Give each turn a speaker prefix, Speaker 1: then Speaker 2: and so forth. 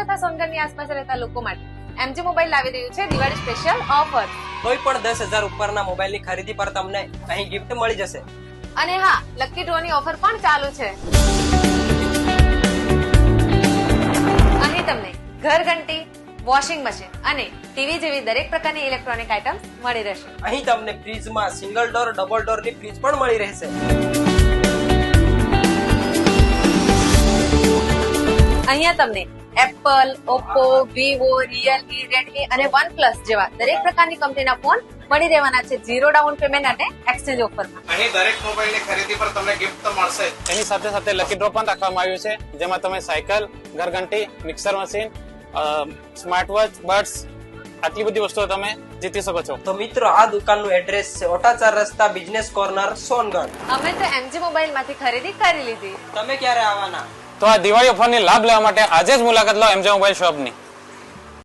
Speaker 1: તથા સોનગઢની આસપાસ રહેતા લોકો માટે એમજી મોબાઈલ લાવી રહ્યું છે દિવાળી સ્પેશિયલ ઓફર.
Speaker 2: કોઈ પણ 10,000 ઉપરના મોબાઈલની ખરીદી પર તમને અહીં ગિફ્ટ મળી જશે.
Speaker 1: અને હા, લકી ડ્રોની ઓફર પણ ચાલુ છે. અહીં તમને ઘરઘંટી, વોશિંગ મશીન અને ટીવી જેવી દરેક પ્રકારની ઇલેક્ટ્રોનિક આઇટમ્સ મળી રહેશે.
Speaker 2: અહીં તમને ફ્રીજમાં સિંગલ ડોર, ડબલ ડોરની ફ્રીજ પણ મળી રહેશે.
Speaker 1: અહીંયા તમને Apple, Oppo, Vivo, Realme, Redmi અને વનપ્લસ જેવા દરેક પ્રકારની કંપનીના ફોન મળી રહેવાના છે 0 ડાઉન પેમેન્ટ અને એક્સચેન્જ ઓફરમાં.
Speaker 3: અહીં દરેક મોબાઈલની ખરીદી પર તમને ગિફ્ટ તો મળશે.
Speaker 4: એની સાથે સાથે લકી ડ્રો પણ રાખવામાં આવ્યું છે, જેમાં તમે સાયકલ, ઘરઘંટી, mixer machine, smart watch, birds આટલી બધી વસ્તુઓ તમે જીતી શકો છો.
Speaker 2: તો મિત્રો, આ દુકાનનું એડ્રેસ છે ઓટાચાર રસ્તા, બિઝનેસ કોર્નર, સોનગઢ.
Speaker 1: અમે તો એમજી મોબાઈલ માંથી ખરીદી કરી લીધી.
Speaker 2: તમે ક્યારે આવવાના?
Speaker 4: તો આ દિવાળી ઓફરની લાભ લેવા માટે આજે જ મુલાકાત લો એમજે મોબાઈલ શોપની.